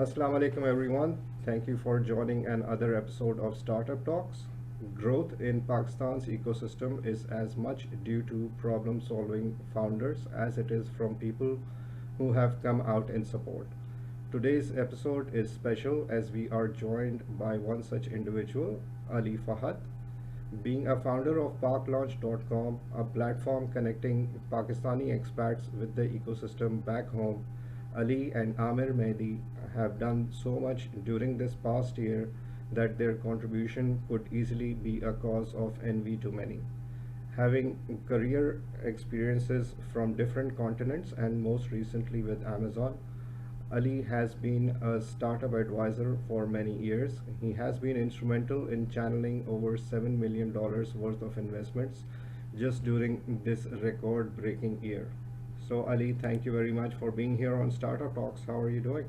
Assalamu alaikum everyone. Thank you for joining another episode of Startup Talks. Growth in Pakistan's ecosystem is as much due to problem solving founders as it is from people who have come out in support. Today's episode is special as we are joined by one such individual, Ali Fahad. Being a founder of PakLaunch.com, a platform connecting Pakistani expats with the ecosystem back home, Ali and Amir Mehdi have done so much during this past year that their contribution could easily be a cause of envy to many. Having career experiences from different continents and most recently with Amazon, Ali has been a startup advisor for many years. He has been instrumental in channeling over $7 million worth of investments just during this record breaking year. So, Ali, thank you very much for being here on Startup Talks. How are you doing?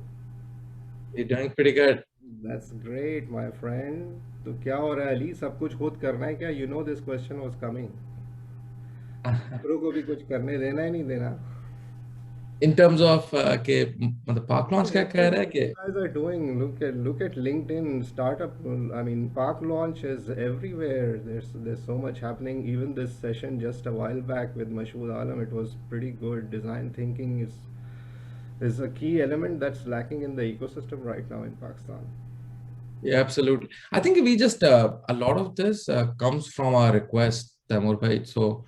You're doing pretty good. That's great, my friend. तो क्या हो रहा है अली? सब कुछ खुद करना है क्या? You know this question was coming. दूसरों को भी कुछ करने देना ही नहीं देना. In terms of कि मतलब पाक लॉन्च क्या कह Whatever रहा है you कि guys are doing, look at LinkedIn startup. I mean, Park Launch is everywhere. There's so much happening. Even this session just a while back with Mashood Alam, it was pretty good. Design thinking is a key element that's lacking in the ecosystem right now in Pakistan. yeah, absolutely. I think we just a lot of this comes from our request, Taimur bhai. So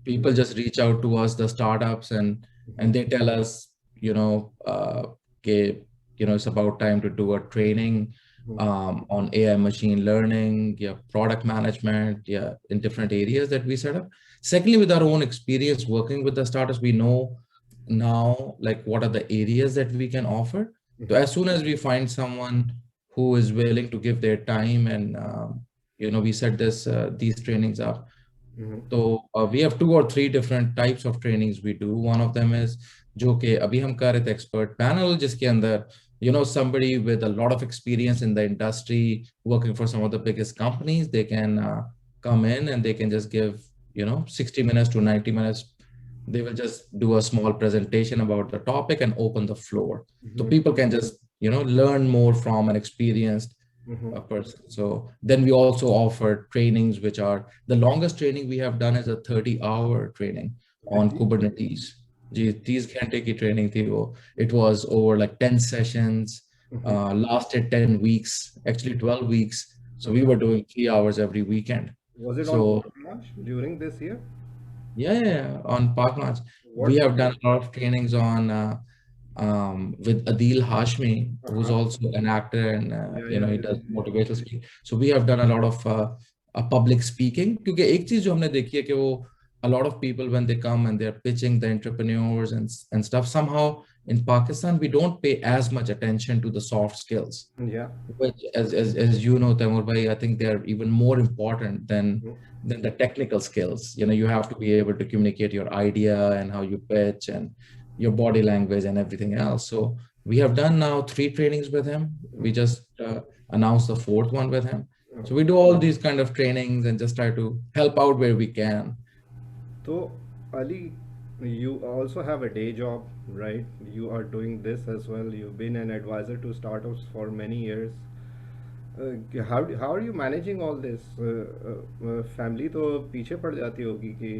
people just reach out to us, the startups, and they tell us, कि, it's about time to do a training on AI machine learning, yeah, product management, yeah, in different areas that we set up. Secondly, with our own experience working with the startups, we know now like what are the areas that we can offer. So as soon as we find someone who is willing to give their time and we set these trainings up. So we have 2 or 3 different types of trainings we do. One of them is जो कि अभी हम कर रहे थे expert panel जिसके अंदर somebody with a lot of experience in the industry working for some of the biggest companies, they can come in and they can just give 60 minutes to 90 minutes. They will just do a small presentation about the topic and open the floor so people can just learn more from an experienced a person. So then we also offer trainings, which are the longest training we have done is a 30-hour training on Kubernetes. जी 30 घंटे की training थी वो. It was over like 10 sessions, lasted 10 weeks, actually 12 weeks. So we were doing 3 hours every weekend. Was it on So Park Launch during this year? yeah, on Park Launch. We What? have done a lot of trainings on with Adil Hashmi, who's Uh-huh. also an actor and Yeah, yeah, he yeah, does yeah, yeah. motivational speaking. So we have done a lot of public speaking. क्योंकि एक चीज जो हमने देखी है कि वो a lot of people when they come and they're pitching the entrepreneurs and stuff, somehow in Pakistan we don't pay as much attention to the soft skills, Yeah. which as you know, Taimur bhai, I think they're even more important than the technical skills. You have to be able to communicate your idea and how you pitch and your body language and everything else. So we have done now 3 trainings with him. We just announced the 4th one with him. So we do all these kind of trainings and just try to help out where we can. So, Ali, you also have a day job, right? You are doing this as well. You've been an advisor to startups for many years. How are you managing all this? Family तो पीछे पड़ जाती होगी कि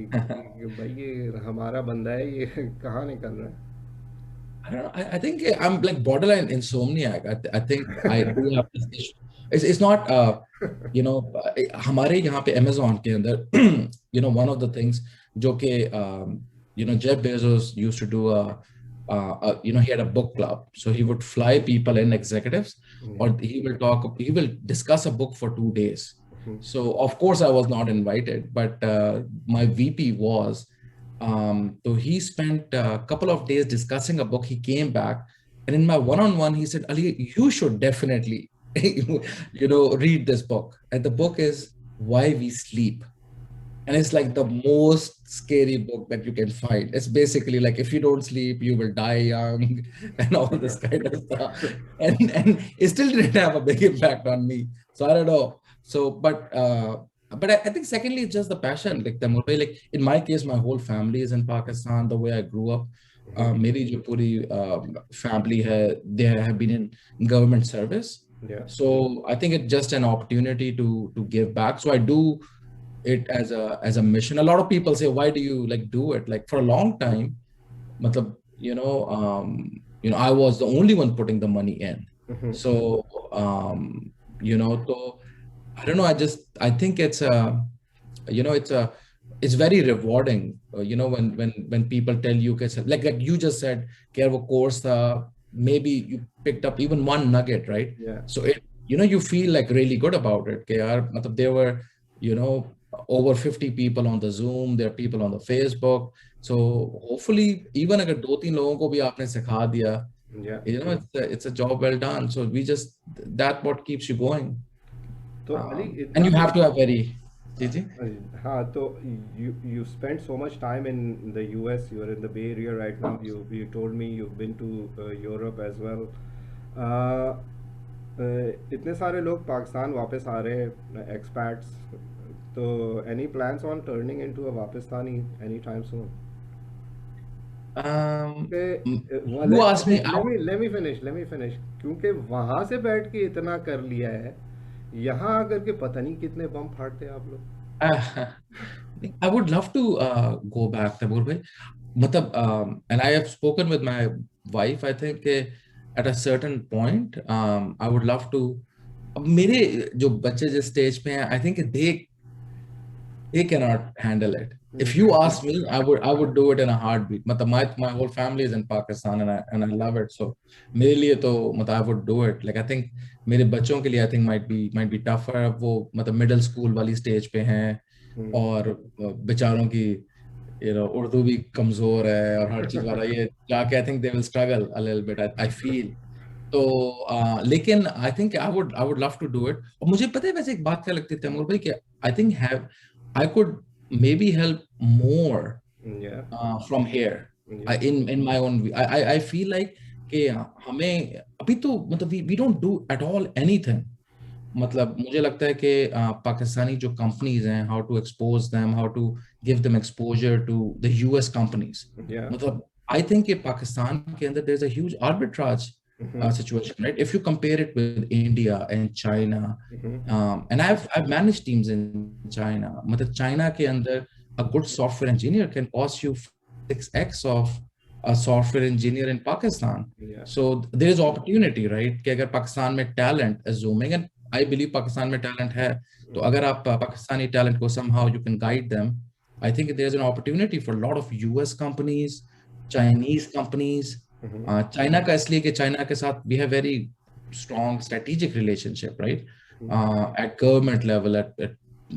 भाई ये हमारा बंदा है ये कहाँ निकल रहा I don't know. I think I'm like borderline insomniac. I think I do have this issue. It's not, हमारे यहाँ पे Amazon के अंदर, one of the things जो कि, Jeff Bezos used to do he had a book club. So he would fly people in, executives, है? or he will discuss a book for 2 days. So of course I was not invited, but my VP was. So he spent a couple of days discussing a book. He came back, and in my one-on-one, he said, "Ali, you should definitely, read this book." And the book is Why We Sleep, and it's like the most scary book that you can find. It's basically like if you don't sleep, you will die young, and all this kind of stuff. And it still didn't have a big impact on me. So I don't know. So, but I think secondly, it's just the passion. Like the Mumbai, like in my case, my whole family is in Pakistan. The way I grew up, मेरी जो पूरी family है, they have been in government service. Yeah. So I think it's just an opportunity to give back. So I do it as a mission. A lot of people say, why do you like do it? Like for a long time, matlab, I was the only one putting the money in. So um, so I don't know. I think it's very rewarding. When people tell you, like you just said, कि वो course था, maybe you picked up even one nugget, right? Yeah. So you feel like really good about it. कि यार मतलब there were over 50 people on the Zoom, there are people on the Facebook. So hopefully even अगर 2-3 लोगों को भी आपने सिखा दिया, Yeah. it's a job well done. So that what keeps you going. तो अली And इतना you have कुछ to have very, जी जी. हाँ तो you spent so much time in the US. You're in the Bay Area right now. You told me you've been to Europe as well. uh, इतने सारे लोग पाकिस्तान वापस आ रहे हैं expats. तो any plans on turning into a Pakistani anytime soon? You asked me out. Let me finish. क्योंकि वहां से बैठ के इतना कर लिया है, यहाँ आकर के पता नहीं कितने बम फाड़ते आप लोग. I would love to go back, Tabur bhai. And I have spoken with my wife. I think at a certain point, I would love to. अब मेरे जो बच्चे जिस स्टेज पे हैं, I think they cannot handle it. If you ask me, I would do it in a heartbeat. मतलब my whole family is in Pakistan and I love it. So मेरे लिए तो I would do it. Like I think मेरे बच्चों के लिए I think might be tougher. अब वो middle school वाली stage पे हैं और बेचारों की उर्दू भी कमजोर है और हर चीज वाला ये जाके I think they will struggle a little bit. I feel. तो लेकिन I think I would love to do it. और मुझे पता है वैसे एक बात क्या लगती है तैमूर भाई कि I think I could maybe help more from here. In my own I feel like कि हमें अभी तो we don't do at all anything. मतलब मुझे लगता है कि पाकिस्तानी जो कंपनीज हैं, how to expose them, how to give them exposure to the US companies. मतलब I think कि पाकिस्तान के अंदर there's a huge arbitrage situation, right? If you compare it with India and China, and I've managed teams in China. मतलब China के अंदर a good software engineer can cost you 6x of a software engineer in Pakistan. So there is opportunity, right? कि अगर पाकिस्तान में talent is zooming, and I believe Pakistan में talent है, तो अगर आप पाकिस्तानी talent को somehow you can guide them, I think there's an opportunity for a lot of US companies, Chinese companies. China का इसलिए कि China के साथ we have very strong strategic relationship, right? At government level, at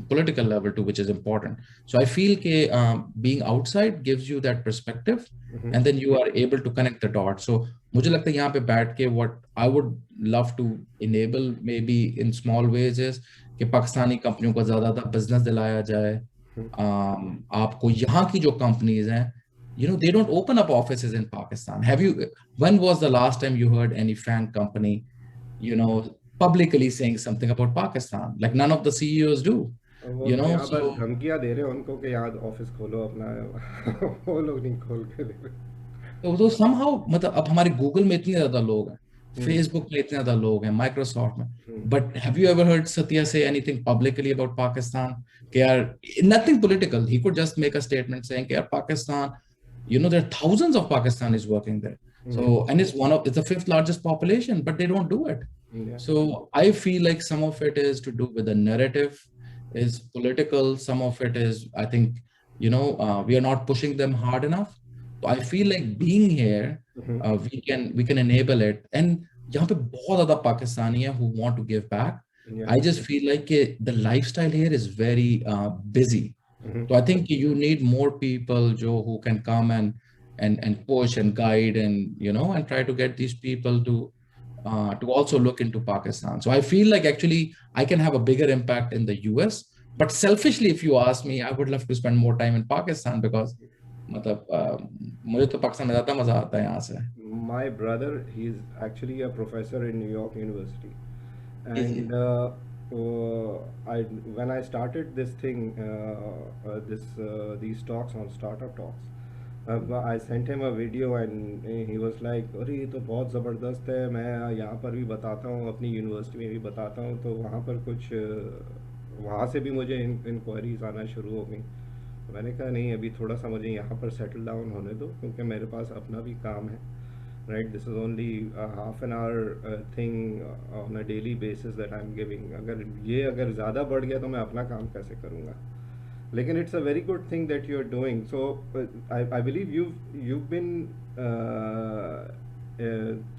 political level too, which is important. So I feel that being outside gives you that perspective, and then you are able to connect the dots. So मुझे लगता है यहाँ पे बैठ के what I would love to enable maybe in small ways is कि पाकिस्तानी कंपनियों को ज़्यादा business दिलाया जाए. आपको यहाँ की जो companies हैं, they don't open up offices in Pakistan. When was the last time you heard any FANG company, publicly saying something about Pakistan? Like none of the CEOs do. So धमकियां दे रहे हैं उनको कि यहाँ ऑफिस खोलो अपना. वो लोग नहीं खोल के दे रहे. तो somehow मतलब अब हमारे Google में इतने ज्यादा लोग हैं, Facebook में इतने ज्यादा लोग हैं, Microsoft में. But have you ever heard Satya say anything publicly about Pakistan? Nothing political. He could just make a statement saying Pakistan, there are thousands of Pakistanis working there. So, and it's the 5th largest population, but they don't do it. So I feel like some of it is to do with the narrative, is political. Some of it is, I think, we are not pushing them hard enough. So I feel like being here, we can enable it. And यहाँ पे बहुत ज़्यादा पाकिस्तानी हैं who want to give back. I just feel like the lifestyle here is very busy. So I think you need more people, Joe, who can come and push and guide and and try to get these people to also look into Pakistan. So I feel like actually I can have a bigger impact in the US. But selfishly, if you ask me, I would love to spend more time in Pakistan because मुझे तो पाकिस्तान में ज़्यादा मज़ा आता है यहाँ से. My brother, he's actually a professor in New York University, and when I started this thing, these talks on Startup Talks, अब I sent him a video and he was like, अरे ये तो बहुत ज़बरदस्त है, मैं यहाँ पर भी बताता हूँ, अपनी यूनिवर्सिटी में भी बताता हूँ, तो वहाँ पर कुछ वहाँ से भी मुझे इंक्वायरीज आना शुरू हो गई। तो मैंने कहा नहीं, अभी थोड़ा सा मुझे यहाँ पर सेटल डाउन होने दो, क्योंकि मेरे पास अपना भी काम है, right. This is only half an hour thing on a daily basis that I am giving. अगर ज़्यादा बढ़ गया तो मैं अपना काम कैसे करूँगा? लेकिन it's a very good thing that you're doing. So I believe you've been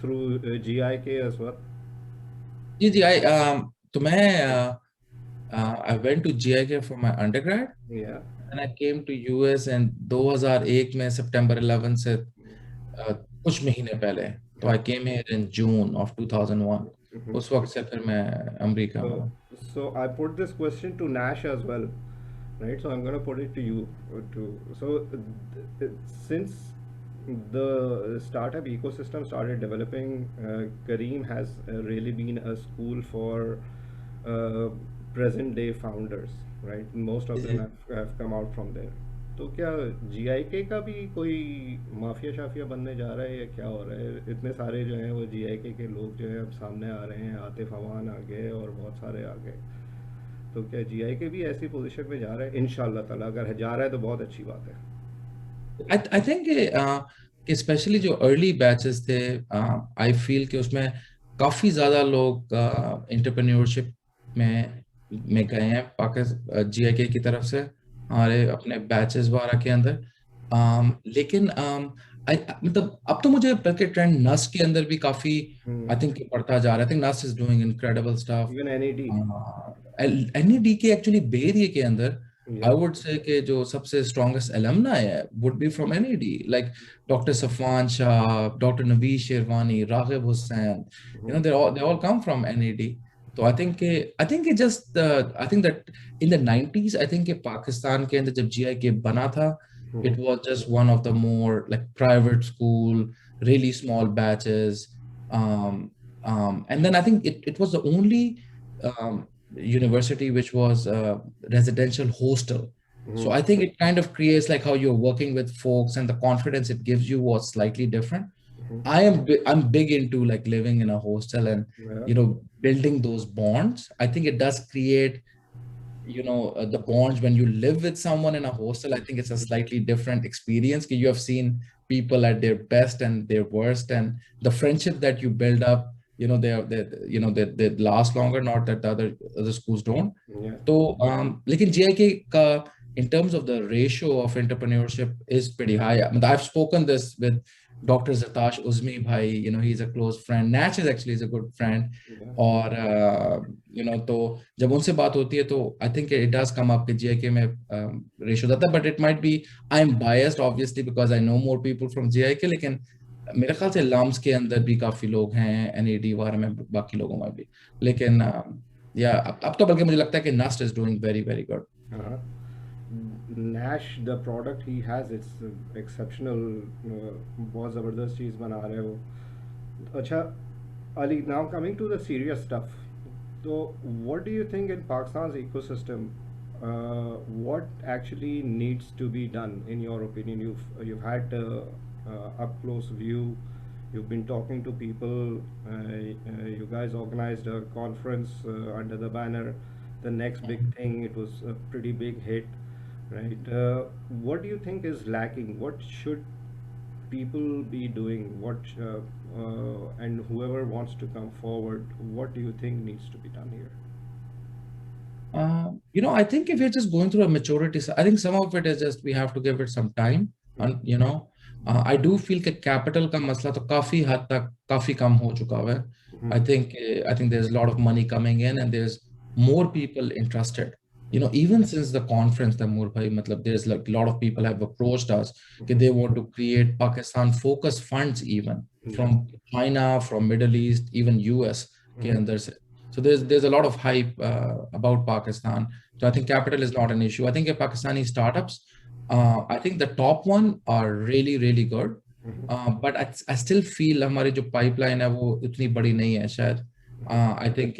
through GIK as well. जी जी, तो मैं I went to GIK for my undergrad Yeah. and I came to US and 2001 में सितंबर 11 से कुछ महीने पहले, तो I came here in June of 2001. Mhm. उस वक्त से फिर मैं अमेरिका में So, हूँ. so I put this question to Nash as well, right? So I'm gonna put it to you too. So since the startup ecosystem started developing, Kareem has really been a school for uh, present day founders, right? Most of them have come out from there. तो क्या GIK का भी कोई mafia Shafia बनने जा रहा है या क्या हो रहा है? इतने सारे जो हैं वो GIK के लोग जो है अब सामने आ रहे हैं, आतिफ अवान आ गए और बहुत सारे आ गए। तो क्या GIK भी ऐसी पोजीशन में जा रहा है? इंशाल्लाह ताला अगर जा रहा है तो बहुत अच्छी बात है। I think कि स्पेशली जो अर्ली बैचेस थे, आई फील कि उसमें काफी ज्यादा लोग एंटरप्रेन्योरशिप में गए हैं पाकिस्तान GIK की तरफ से हमारे अपने बैचेस वगैरह के अंदर. लेकिन मतलब अब तो मुझे बल्कि ट्रेंड नस के अंदर भी काफी आई थिंक बढ़ता जा रहा है. आई थिंक नस is doing incredible stuff. Even NED। NED के एक्चुअली बे एरिया के अंदर I Yeah. would say कि जो सबसे strongest alumni है would be from NED, like Dr. Safwan Shah, Dr. Naveed Sherwani, Raghib Hussain. You know, they all come from NED. So I think it just I think that in the 90s I think कि पाकिस्तान के अंदर जब GIK बना था, it was just one of the more like private school, really small batches. And then I think it was the only university which was a residential hostel. So I think it kind of creates like how you're working with folks and the confidence it gives you was slightly different. I'm big into like living in a hostel and you know building those bonds. I think it does create the bonds when you live with someone in a hostel. I think it's a slightly different experience. You have seen people at their best and their worst, and the friendship that you build up, they last longer. Not that the other schools don't. Yeah. So लेकिन GIK का in terms of the ratio of entrepreneurship is pretty high. I mean, I've spoken this with Dr. Zatash Uzmi bhai, he's a close friend. Natch is actually is a good friend. Yeah. और तो जब उनसे बात होती है तो I think it does come up कि GIK में ratio जाता है, but it might be I'm biased obviously because I know more people from GIK, लेकिन मेरे ख्याल से लम्स के अंदर भी काफी लोग हैं, NED वाले में बाकी लोगों में भी, लेकिन या अब तो बल्कि मुझे लगता है कि NUST is doing very very good. Nash, the product he has, it's exceptional. बहुत ज़बरदस्त चीज़ बना रहे हो. अच्छा Ali, now coming to the serious stuff. So what do you think in Pakistan's ecosystem, what actually needs to be done in your opinion? You've had up close view, you've been talking to people, you guys organized a conference under the banner The Next Big Thing. It was a pretty big hit, right? What do you think is lacking? What should people be doing? And whoever wants to come forward, what do you think needs to be done here? I think if you're just going through a maturity, I think some of it is just we have to give it some time. And I do feel that capital का मसला तो काफी हद तक काफी कम हो चुका है. I think there's a lot of money coming in and there's more people interested. Even since the conference, there's like a lot of people have approached us that they want to create Pakistan focus funds even from China, from Middle East, even US. So there's a lot of hype about Pakistan. So I think capital is not an issue. I think Pakistani startups, I think the top one are really, really good. But I still feel हमारी जो pipeline है वो इतनी बड़ी नहीं है शायद. I think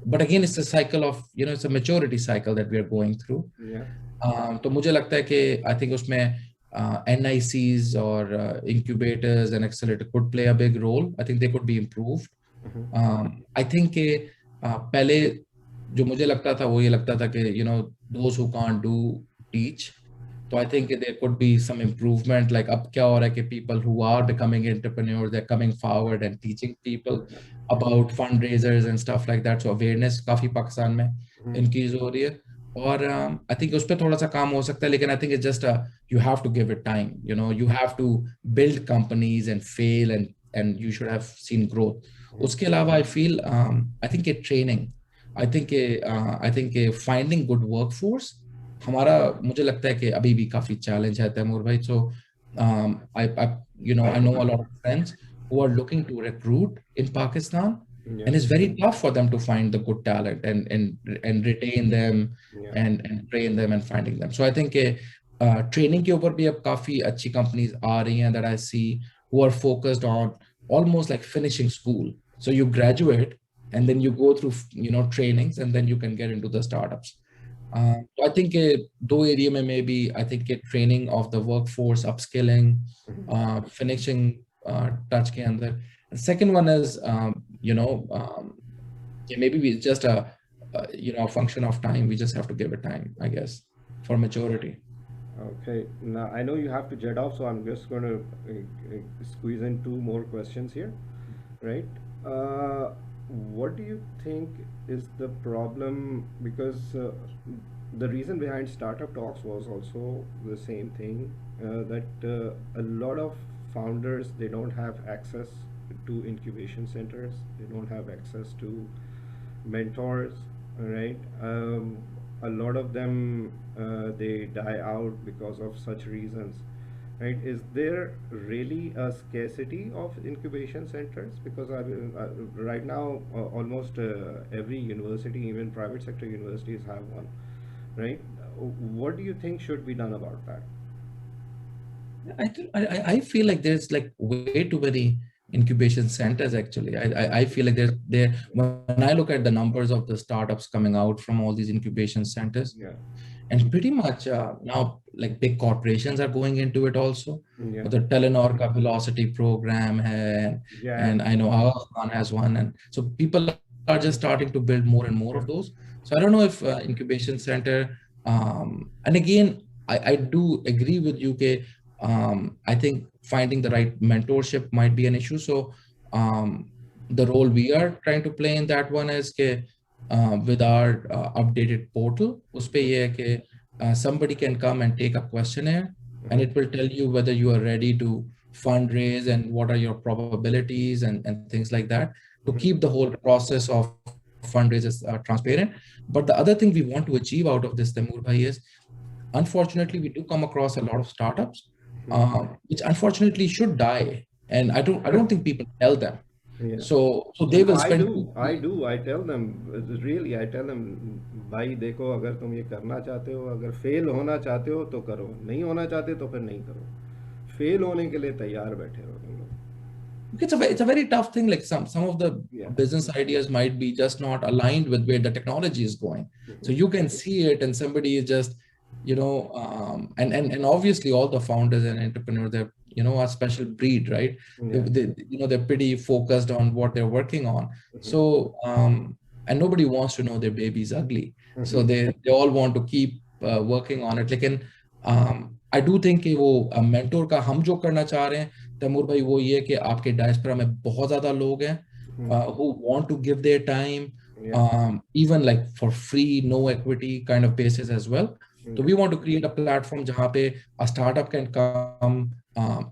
but again, it's a cycle of, it's a maturity cycle that we are going through. Yeah. तो मुझे लगता है कि I think उसमें NICs or incubators and accelerator could play a big role. I think they could be improved. I think कि पहले जो मुझे लगता था वो ये लगता था कि those who can't do teach. So I think there could be some improvement. Like अब क्या हो रहा है कि people who are becoming entrepreneurs, they're coming forward and teaching people about fundraisers and stuff like that. So awareness काफी पाकिस्तान में increase हो रही है. और I think उस पर थोड़ा सा काम हो सकता है, लेकिन I think it's just you have to give it time. You have to build companies and fail, and you should have seen growth. उसके अलावा I feel I think a training, I think a finding good workforce हमारा मुझे लगता है कि अभी भी काफी चैलेंज है तैमूर भाई. So I know a lot of friends who are looking to recruit in Pakistan, and it's very tough for them to find the good talent and retain them and train them and finding them. So I think training के ऊपर भी अब काफी अच्छी companies आ रही हैं that I see who are focused on almost like finishing school. So you graduate and then you go through trainings, and then you can get into the startups. So I think दो area में maybe I think training of the workforce, upskilling, finishing touch के अंदर. Second one is maybe it's just a function of time. We just have to give it time, I guess, for maturity. Okay, now I know you have to jet off, so I'm just going to squeeze in two more questions here, right? What do you think is the problem? Because the reason behind Startup Talks was also the same thing, that a lot of founders, they don't have access to incubation centers, they don't have access to mentors, right? A lot of them they die out because of such reasons, right? Is there really a scarcity of incubation centers? Because right now almost every university, even private sector universities, have one, right? What do you think should be done about that? I feel like there's like way too many incubation centers. Actually, I feel like there when I look at the numbers of the startups coming out from all these incubation centers, and pretty much now like big corporations are going into it also. The Telenor ka Velocity program hai, and I know Aga Khan has one, and so people are just starting to build more and more of those. So I don't know if incubation center, and again I do agree with you ke, I think finding the right mentorship might be an issue. So the role we are trying to play in that one is ke, with our updated portal, uspe ye hai ke, somebody can come and take a questionnaire, and it will tell you whether you are ready to fundraise and what are your probabilities and things like that, to keep the whole process of fundraisers transparent. But the other thing we want to achieve out of this, Taimur bhai, is unfortunately we do come across a lot of startups which unfortunately should die, and I don't think people tell them. So they will spend. I tell them, really, I tell them, भाई देखो, अगर तुम ये करना चाहते हो, अगर fail होना चाहते हो तो करो, नहीं होना चाहते तो फिर नहीं करो, फेल होने के लिए तैयार बैठे रहो तुम लोग. It's a very tough thing. Like some of the business ideas might be just not aligned with where the technology is going. So you can see it, and somebody is just and obviously all the founders and entrepreneurs, they're a special breed, right? They're pretty focused on what they're working on. So and nobody wants to know their baby's ugly. So they all want to keep working on it. Like I do think कि वो mentor का हम जो करना चाह रहे हैं तैमूर भाई, वो ये कि आपके diaspora में बहुत ज़्यादा लोग हैं who want to give their time, even like for free, no equity kind of basis as well. So we want to create a platform जहाँ पे a startup can come,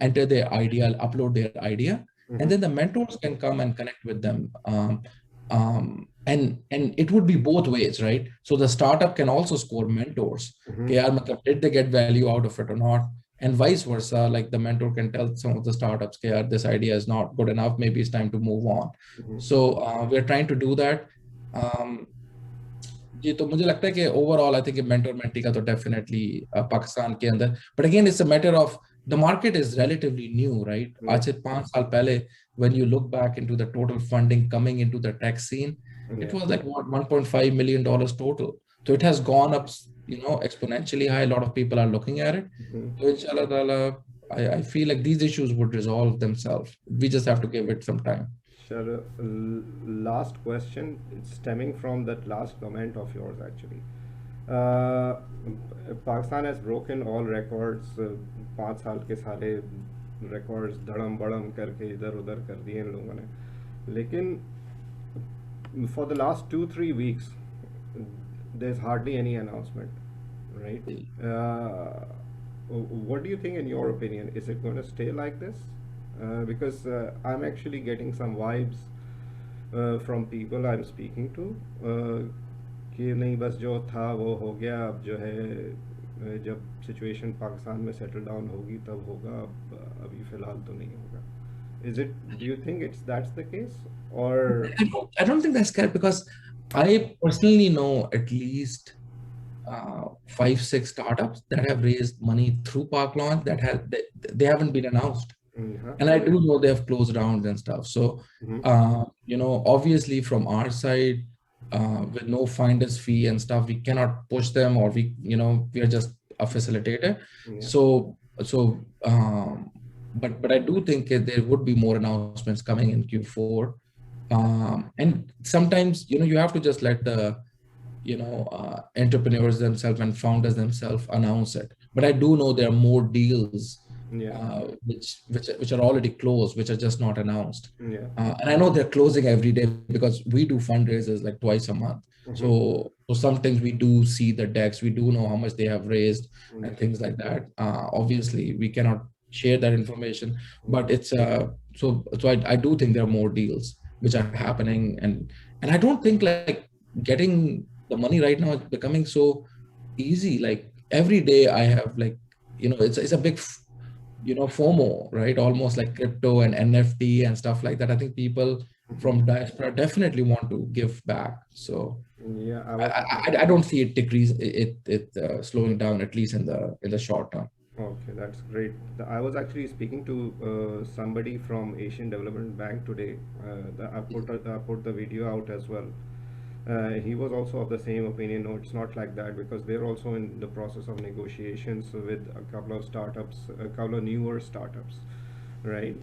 enter their idea, upload their idea, and then the mentors can come and connect with them. And it would be both ways, right? So the startup can also score mentors. Did they get value out of it or not? And vice versa, like the mentor can tell some of the startups, this idea is not good enough, maybe it's time to move on. So we're trying to do that. जी तो मुझे लगता है कि overall I think mentor mentee का तो definitely Pakistan के अंदर, but again it's a matter of the market is relatively new, right? आज से 5 साल पहले when you look back into the total funding coming into the tech scene, it was like what $1.5 million total. So it has gone up exponentially high. A lot of people are looking at it. Mhm. So inshallah ta'ala, I feel like these issues would resolve themselves. We just have to give it some time. Sure. Last question, it's stemming from that last comment of yours actually. Uh, Pakistan has broken all records. 5 साल के सारे records धड़म बड़म करके इधर उधर कर दिए इन लोगों ने, लेकिन for the last 2-3 weeks there's hardly any announcement, right? What do you think, in your opinion, is it going to stay like this? Because I'm actually getting some vibes from people I'm speaking to, कि नहीं बस जो था वो हो गया, अब जो है जब सिचुएशन पाकिस्तान में सेटल डाउन होगी तब होगा, अब अभी फ़िलहाल तो नहीं होगा. Is it, do you think that's the case, or? I don't think that's correct, because I personally know at least 5-6 startups that have raised money through Park Launch that they haven't been announced. And I do know they have closed rounds and stuff. So, obviously from our side, with no finder's fee and stuff, we cannot push them, or we are just a facilitator. So, but I do think there would be more announcements coming in Q4. And sometimes, you have to just let the, entrepreneurs themselves and founders themselves announce it. But I do know there are more deals which are already closed, which are just not announced. And I know they're closing every day, because we do fundraisers like twice a month. So sometimes we do see the decks, we do know how much they have raised and things like that. Obviously, we cannot share that information, but it's so I do think there are more deals which are happening, and I don't think like getting the money right now is becoming so easy. Like every day I have like, it's a big FOMO, right? Almost like crypto and NFT and stuff like that. I think people from diaspora definitely want to give back. So I don't see it decrease it slowing down, at least in the short term. Okay, that's great. I was actually speaking to somebody from Asian Development Bank today. I put the video out as well. He was also of the same opinion. No, it's not like that, because they're also in the process of negotiations with a couple of startups, a couple of newer startups, right?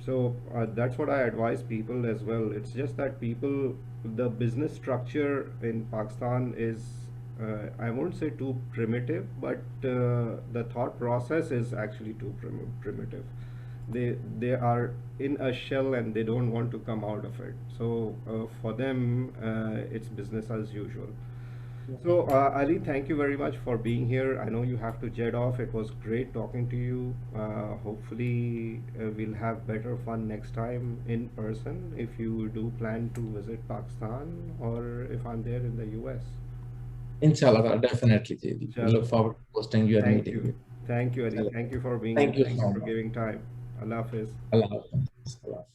So that's what I advise people as well. It's just that the business structure in Pakistan is, I won't say too primitive, but the thought process is actually too primitive. They are in a shell and they don't want to come out of it. So for them, it's business as usual. So Ali, thank you very much for being here. I know you have to jet off. It was great talking to you. Hopefully we'll have better fun next time in person, if you do plan to visit Pakistan, or if I'm there in the US. Inshallah, definitely, JD. We look forward to hosting you and meeting you. Thank you, Ali. Inshallah. Thank you for being Thank here. you Thank so you for much. giving time. Allah Hafiz. Allah Hafiz. Allah Hafiz.